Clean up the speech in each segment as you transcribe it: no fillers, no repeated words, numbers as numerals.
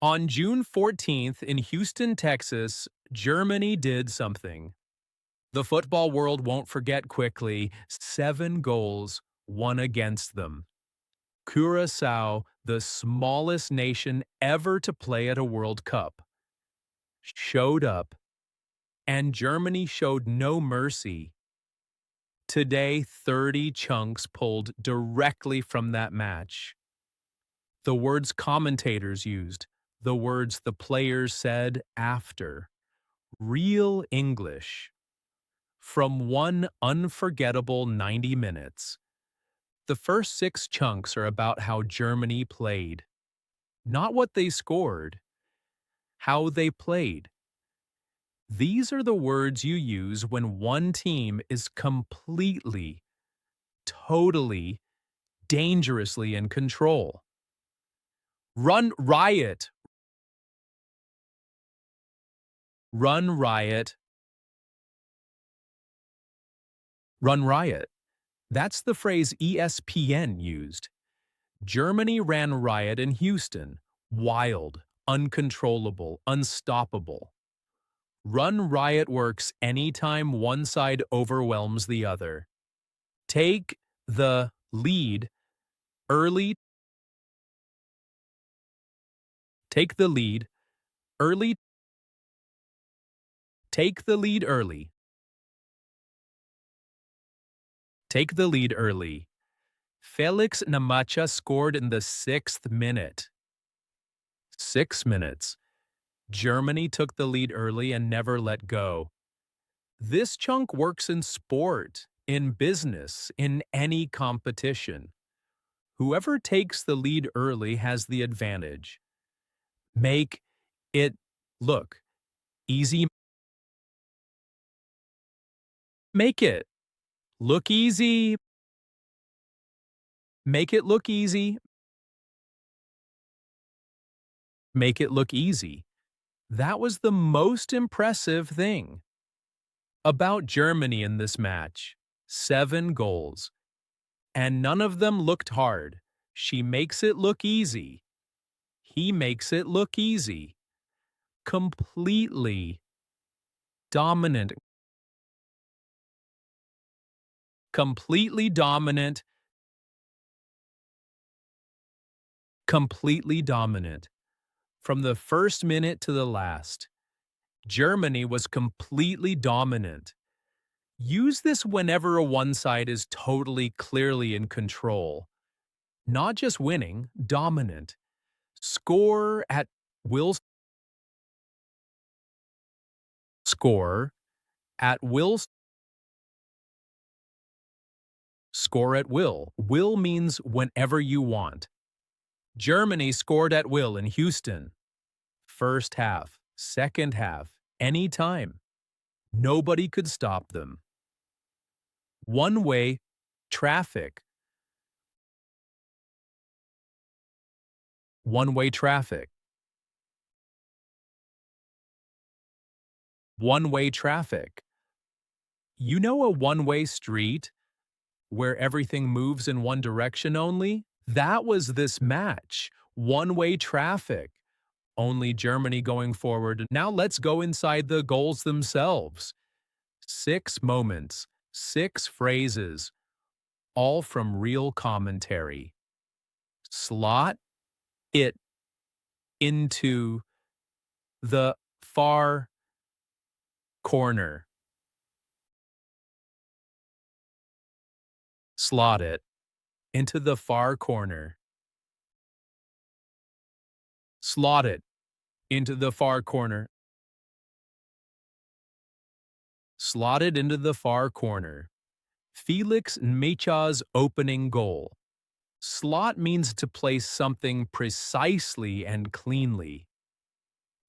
On June 14th in Houston, Texas, Germany did something the football world won't forget quickly. 7 goals, one against them. Curaçao, the smallest nation ever to play at a World Cup, showed up, and Germany showed no mercy. Today, 30 chunks pulled directly from that match. The words commentators used, the words the players said after. Real English. From one unforgettable 90 minutes. The first 6 chunks are about how Germany played. Not what they scored, how they played. These are the words you use when one team is completely, totally, dangerously in control. Run riot. Run riot. Run riot. That's the phrase ESPN used. Germany ran riot in Houston. Wild, uncontrollable, unstoppable. Run riot works anytime one side overwhelms the other. Take the lead early. Take the lead early. Take the lead early. Take the lead early. Felix Namacha scored in the 6th minute. 6 minutes. Germany took the lead early and never let go. This chunk works in sport, in business, in any competition. Whoever takes the lead early has the advantage. Make it look easy. Make it look easy. Make it look easy. Make it look easy. That was the most impressive thing about Germany in this match. 7 goals. And none of them looked hard. She makes it look easy. He makes it look easy. Completely dominant. Completely dominant. Completely dominant. From the first minute to the last, Germany was completely dominant. Use this whenever one side is totally clearly in control. Not just winning, dominant. Score at will. Score at will. Score at will. Will means whenever you want. Germany scored at will in Houston. First half, second half, anytime. Nobody could stop them. One-way traffic. One-way traffic. One-way traffic. You know a one-way street where everything moves in one direction only? That was this match. One-way traffic. Only Germany going forward. Now let's go inside the goals themselves. 6 moments, 6 phrases, all from real commentary. Slot it into the far corner. Slot it into the far corner. Slot it into the far corner. Slot it into the far corner. Felix Nmecha's opening goal. Slot means to place something precisely and cleanly.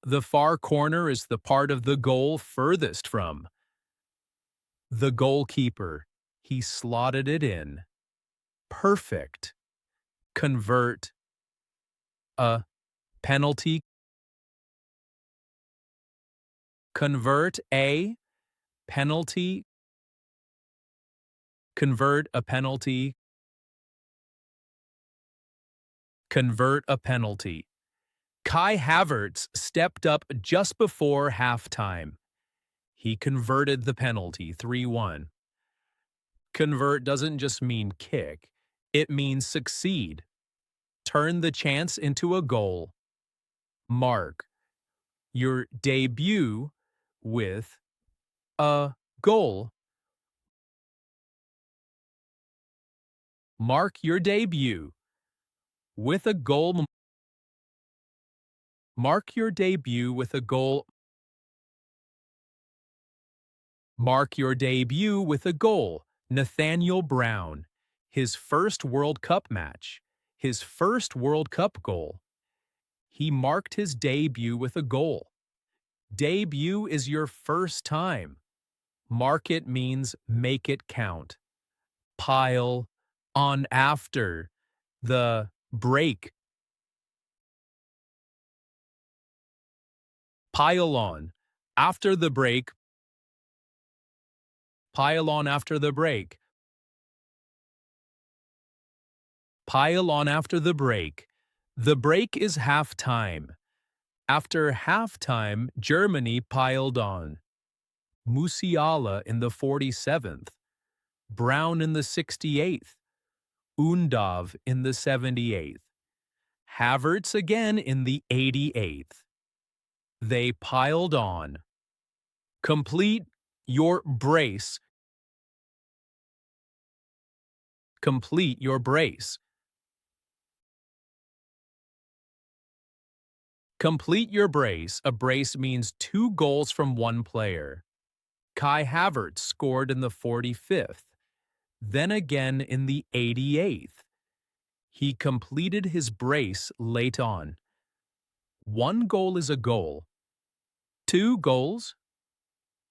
The far corner is the part of the goal furthest from the goalkeeper. He slotted it in. Perfect. Convert a penalty. Convert a penalty. Convert a penalty. Convert a penalty. Kai Havertz stepped up just before halftime. He converted the penalty 3-1. Convert doesn't just mean kick, it means succeed. Turn the chance into a goal. Mark your debut with a goal. Mark your debut with a goal. Mark your debut with a goal. Mark your debut with a goal. Nathaniel Brown. His first World Cup match. His first World Cup goal. He marked his debut with a goal. Debut is your first time. Mark it means make it count. Pile on after the break. Pile on after the break. Pile on after the break. Pile on after the break. The break is halftime. After halftime, Germany piled on. Musiala in the 47th. Brown in the 68th. Undav in the 78th. Havertz again in the 88th. They piled on. Complete your brace. Complete your brace. Complete your brace. A brace means 2 goals from one player. Kai Havertz scored in the 45th, then again in the 88th. He completed his brace late on. 1 goal is a goal. 2 goals?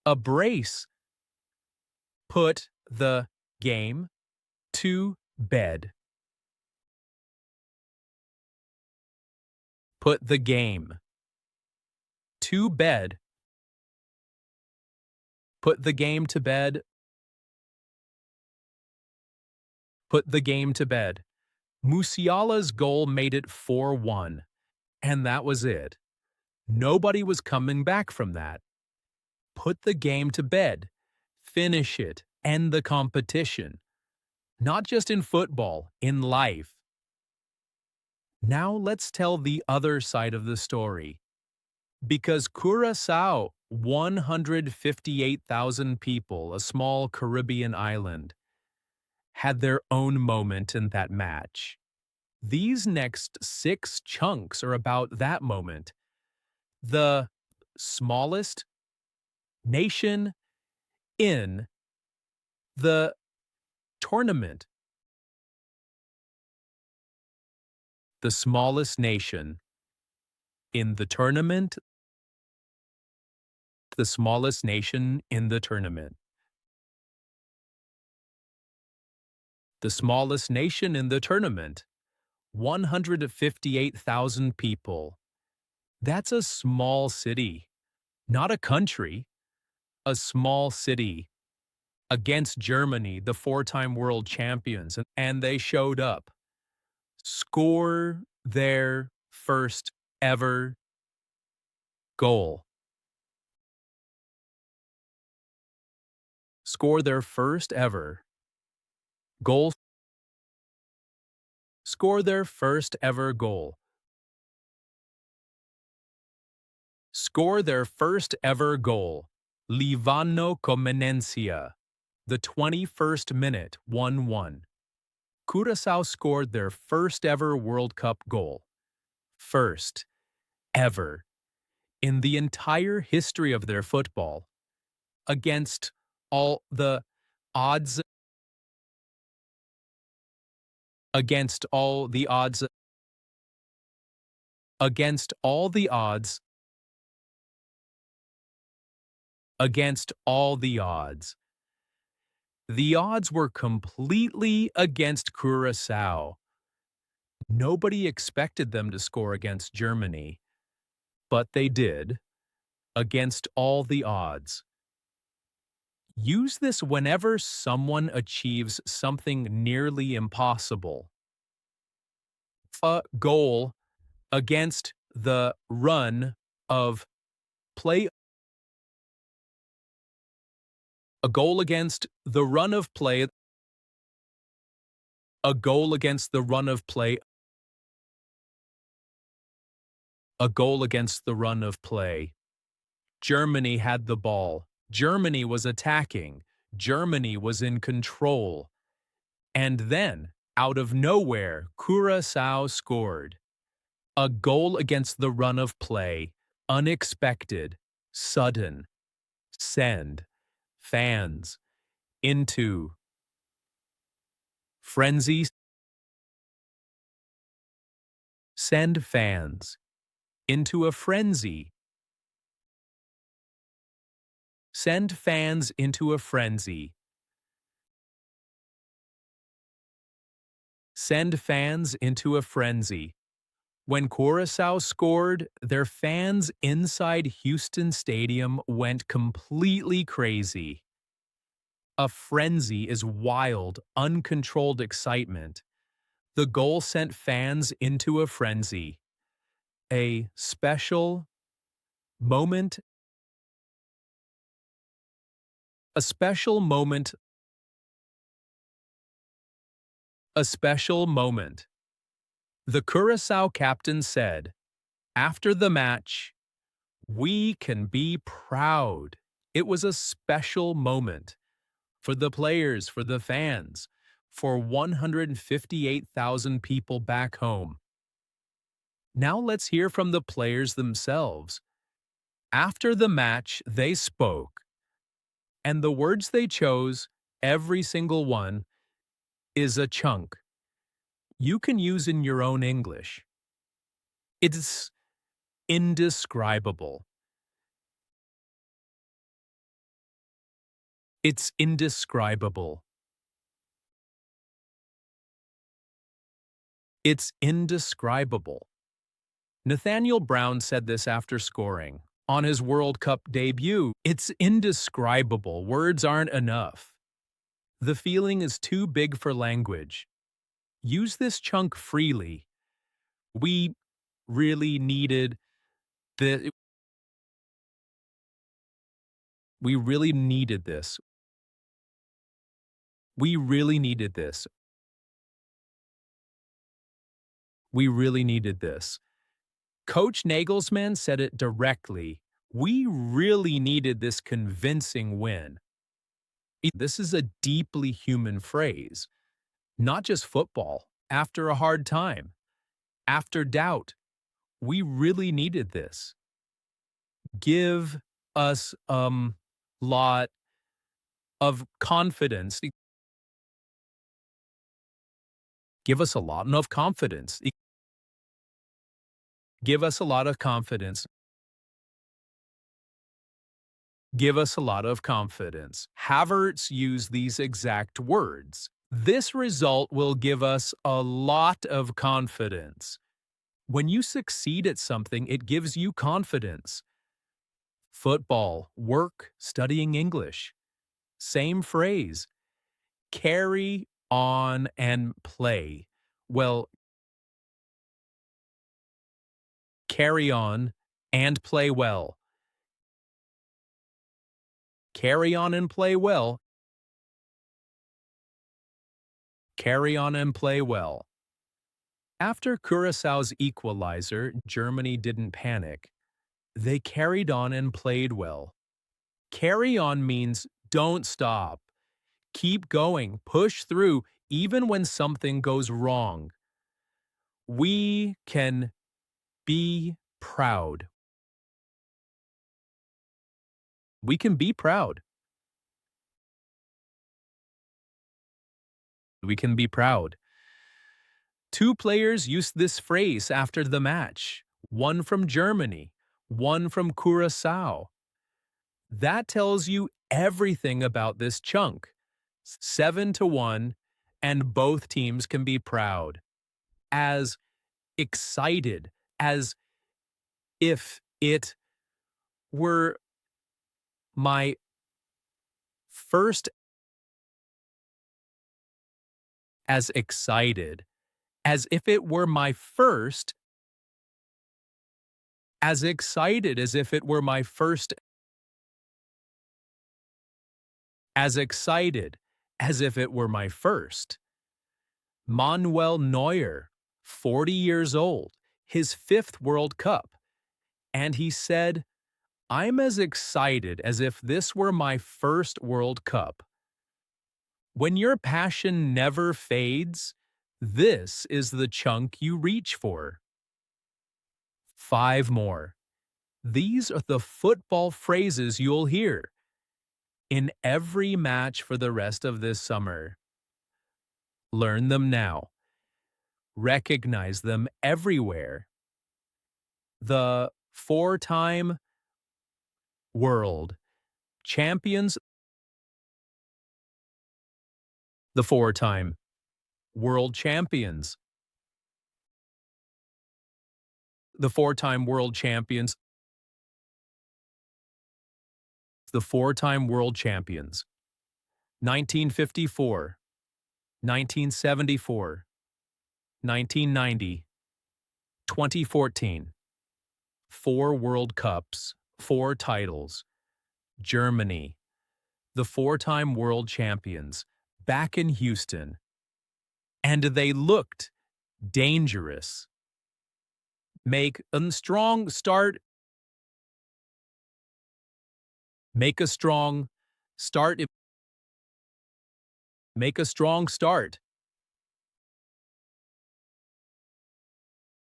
A brace. Put the game to bed. Put the game to bed. Put the game to bed. Put the game to bed. Musiala's goal made it 4-1, and that was it. Nobody was coming back from that. Put the game to bed. Finish it. End the competition. Not just in football, in life. Now let's tell the other side of the story. Because Curaçao, 158,000 people, a small Caribbean island, had their own moment in that match. These next 6 chunks are about that moment. The smallest nation in the tournament. The smallest nation in the tournament. The smallest nation in the tournament. The smallest nation in the tournament. 158,000 people. That's a small city, not a country. A small city. Against Germany, the 4-time world champions, and they showed up. Score their first ever goal. Score their first ever goal. Score their first ever goal. Score their first ever goal. Livano Comenencia. The 21st minute, 1-1. Curaçao scored their first ever World Cup goal. First ever in the entire history of their football. Against all the odds. Against all the odds. Against all the odds. Against all the odds. The odds were completely against Curaçao. Nobody expected them to score against Germany, but they did, against all the odds. Use this whenever someone achieves something nearly impossible. A goal against the run of play. A goal against the run of play. A goal against the run of play. A goal against the run of play. Germany had the ball. Germany was attacking. Germany was in control. And then, out of nowhere, Curaçao scored. A goal against the run of play. Unexpected. Sudden. Send. Fans. Into. Frenzy. Send fans. Into a frenzy. Send fans into a frenzy. Send fans into a frenzy. When Curaçao scored, their fans inside Houston Stadium went completely crazy. A frenzy is wild, uncontrolled excitement. The goal sent fans into a frenzy. A special moment. A special moment. A special moment. The Curaçao captain said, after the match, "We can be proud. It was a special moment for the players, for the fans, for 158,000 people back home." Now let's hear from the players themselves. After the match, they spoke, and the words they chose, every single one, is a chunk you can use in your own English. It's indescribable. It's indescribable. It's indescribable. Nathaniel Brown said this after scoring. On his World Cup debut, it's indescribable. Words aren't enough. The feeling is too big for language. Use this chunk freely. We really needed the we really needed this. We really needed this. We really needed this. Coach Nagelsmann said it directly. We really needed this convincing win. This is a deeply human phrase. Not just football. After a hard time. After doubt. We really needed this. Give us lot of confidence. Give us a lot of confidence. Give us a lot of confidence. Give us a lot of confidence. Havertz used these exact words. This result will give us a lot of confidence. When you succeed at something, it gives you confidence. Football, work, studying English. Same phrase. Carry on and play. Well, carry on and play well. Carry on and play well. Carry on and play well. After Curaçao's equalizer, Germany didn't panic. They carried on and played well. Carry on means don't stop. Keep going, push through, even when something goes wrong. We can be proud. We can be proud. We can be proud. Two players used this phrase after the match, one from Germany, one from Curaçao. That tells you everything about this chunk. 7-1, and both teams can be proud. As excited, as if it were my first, as excited, as if it were my first As excited as if it were my first, as excited as if it were my first. Manuel Neuer, 40 years old, his fifth World Cup, and he said, I'm as excited as if this were my first World Cup. When your passion never fades, this is the chunk you reach for. 5 more. These are the football phrases you'll hear in every match for the rest of this summer. Learn them now. Recognize them everywhere. The four-time world champions, the four-time world champions, the four-time world champions, the four-time world champions. 1954, 1974, 1990, 2014. 4 World Cups, 4 titles. Germany, the four-time world champions, back in Houston. And they looked dangerous. Make a strong start. Make a strong start. Make a strong start.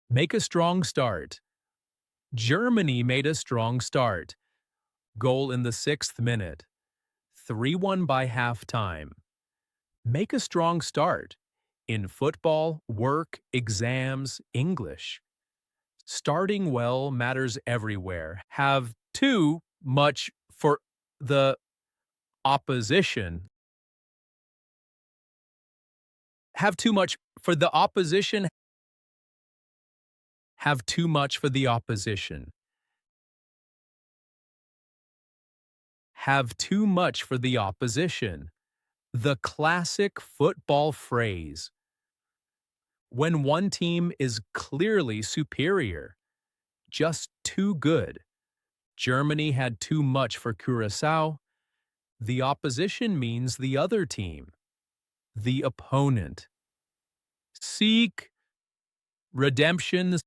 Make a strong start. Germany made a strong start. Goal in the 6th minute. 3-1 by halftime. Make a strong start. In football, work, exams, English. Starting well matters everywhere. Have too much for the opposition. Have too much for the opposition. Have too much for the opposition. Have too much for the opposition. The classic football phrase. When one team is clearly superior. Just too good. Germany had too much for Curaçao. The opposition means the other team. The opponent. Seek redemption.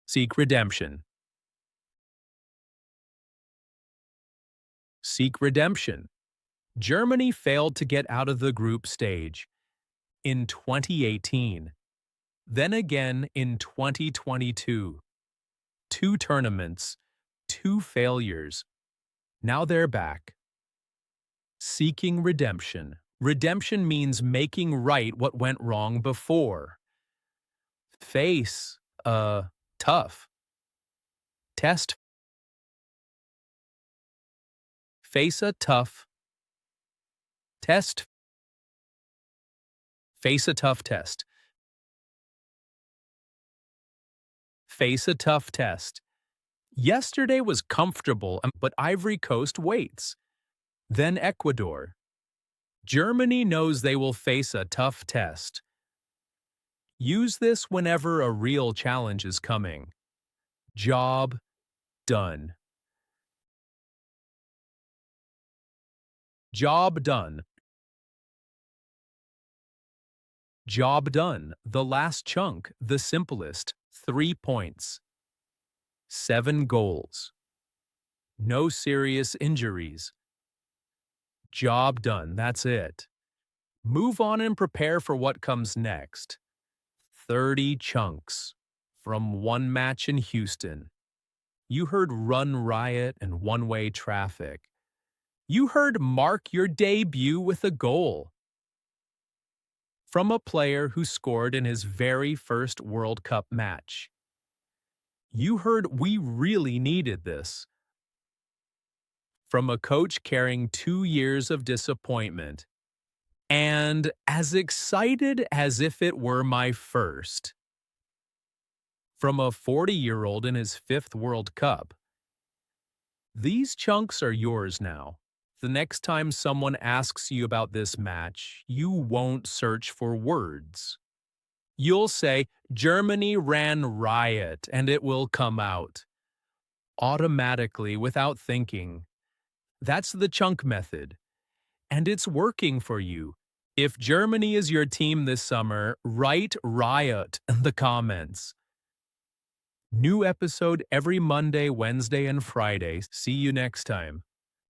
Seek redemption. Seek redemption. Germany failed to get out of the group stage in 2018. Then again in 2022. 2 tournaments, 2 failures. Now they're back. Seeking redemption. Redemption means making right what went wrong before. Face a tough test. Face a tough test. Face a tough test. Face a tough test. Yesterday was comfortable, but Ivory Coast waits. Then Ecuador. Germany knows they will face a tough test. Use this whenever a real challenge is coming. Job done. Job done. Job done. The last chunk, the simplest. 3 points. 7 goals. No serious injuries. Job done, that's it. Move on and prepare for what comes next. 30 chunks. From one match in Houston. You heard run riot and one-way traffic. You heard mark your debut with a goal. From a player who scored in his very first World Cup match. You heard we really needed this. From a coach carrying 2 years of disappointment. And as excited as if it were my first. From a 40-year-old in his 5th World Cup. These chunks are yours now. The next time someone asks you about this match, you won't search for words. You'll say, Germany ran riot, and it will come out automatically without thinking. That's the chunk method. And it's working for you. If Germany is your team this summer, write Riot in the comments. New episode every Monday, Wednesday, and Friday. See you next time.